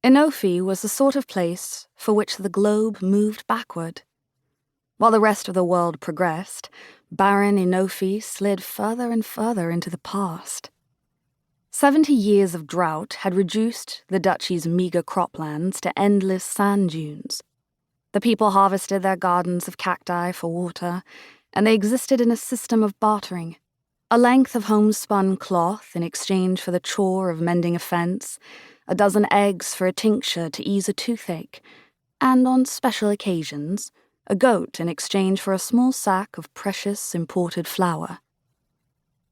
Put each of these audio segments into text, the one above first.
Inophe was the sort of place for which the globe moved backward. While the rest of the world progressed, barren Inophe slid further and further into the past. 70 years of drought had reduced the duchy's meager croplands to endless sand dunes. The people harvested their gardens of cacti for water, and they existed in a system of bartering. A length of homespun cloth in exchange for the chore of mending a fence, a dozen eggs for a tincture to ease a toothache, and on special occasions, a goat in exchange for a small sack of precious imported flour.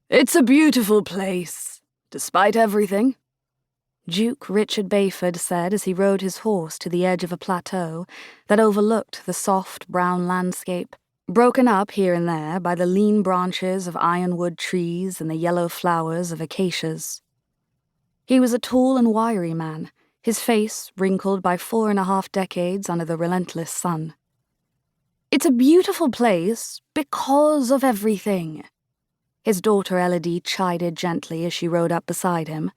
"It's a beautiful place, despite everything," Duke Richard Bayford said as he rode his horse to the edge of a plateau that overlooked the soft brown landscape, broken up here and there by the lean branches of ironwood trees and the yellow flowers of acacias. He was a tall and wiry man, his face wrinkled by 4.5 decades under the relentless sun. "It's a beautiful place because of everything," his daughter Elodie chided gently as she rode up beside him.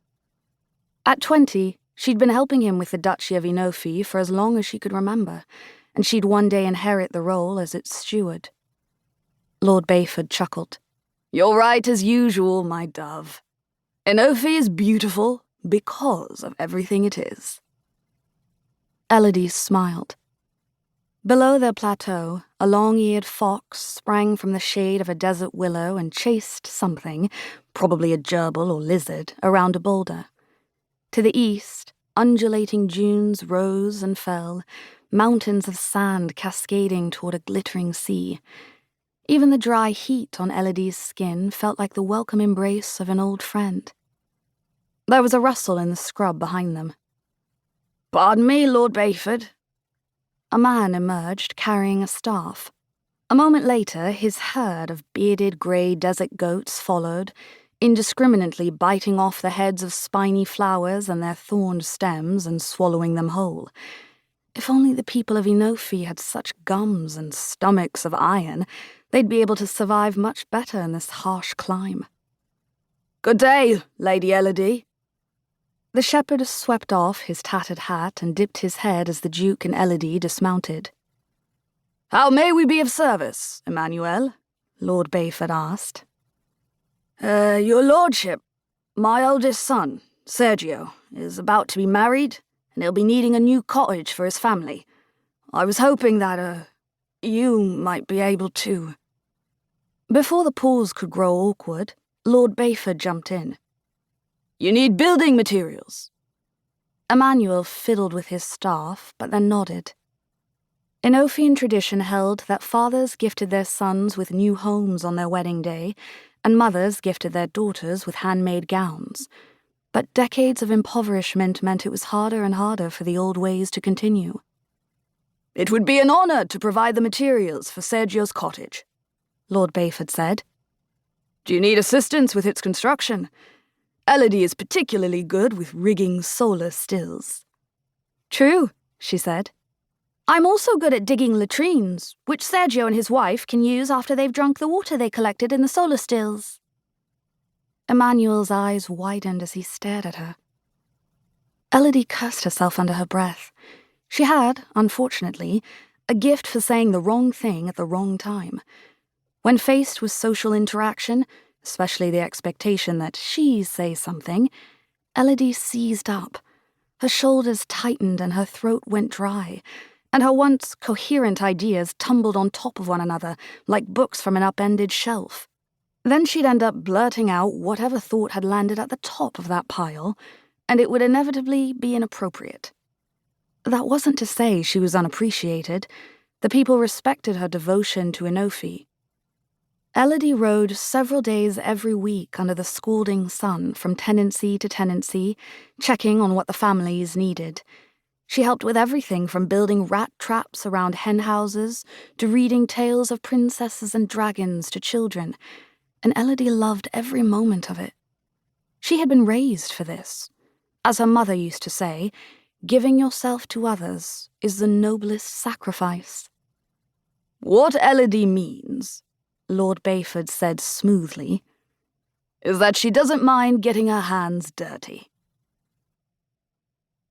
At 20, she'd been helping him with the Duchy of Inophe for as long as she could remember, and she'd one day inherit the role as its steward. Lord Bayford chuckled. "You're right as usual, my dove. Inophe is beautiful because of everything it is." Elodie smiled. Below their plateau, a long-eared fox sprang from the shade of a desert willow and chased something, probably a gerbil or lizard, around a boulder. To the east, undulating dunes rose and fell, mountains of sand cascading toward a glittering sea. Even the dry heat on Elodie's skin felt like the welcome embrace of an old friend. There was a rustle in the scrub behind them. "Pardon me, Lord Bayford." A man emerged carrying a staff. A moment later, his herd of bearded grey desert goats followed, indiscriminately biting off the heads of spiny flowers and their thorned stems and swallowing them whole. If only the people of Inophe had such gums and stomachs of iron, they'd be able to survive much better in this harsh clime. "Good day, Lady Elodie." The shepherd swept off his tattered hat and dipped his head as the Duke and Elodie dismounted. "How may we be of service, Emmanuel?" Lord Bayford asked. Your lordship, my oldest son, Sergio, is about to be married, and he'll be needing a new cottage for his family. I was hoping that, you might be able to..." Before the pause could grow awkward, Lord Bayford jumped in. "You need building materials." Emmanuel fiddled with his staff, but then nodded. Inophian tradition held that fathers gifted their sons with new homes on their wedding day, and mothers gifted their daughters with handmade gowns. But decades of impoverishment meant it was harder and harder for the old ways to continue. "It would be an honor to provide the materials for Sergio's cottage," Lord Bayford said. "Do you need assistance with its construction? Elodie is particularly good with rigging solar stills." "True," she said. "I'm also good at digging latrines, which Sergio and his wife can use after they've drunk the water they collected in the solar stills." Emmanuel's eyes widened as he stared at her. Elodie cursed herself under her breath. She had, unfortunately, a gift for saying the wrong thing at the wrong time. When faced with social interaction, especially the expectation that she say something, Elodie seized up. Her shoulders tightened and her throat went dry, and her once coherent ideas tumbled on top of one another like books from an upended shelf. Then she'd end up blurting out whatever thought had landed at the top of that pile, and it would inevitably be inappropriate. That wasn't to say she was unappreciated. The people respected her devotion to Inophe. Elodie rode several days every week under the scalding sun from tenancy to tenancy, checking on what the families needed. She helped with everything from building rat traps around hen houses to reading tales of princesses and dragons to children, and Elodie loved every moment of it. She had been raised for this. As her mother used to say, giving yourself to others is the noblest sacrifice. "What Elodie means," Lord Bayford said smoothly, "is that she doesn't mind getting her hands dirty."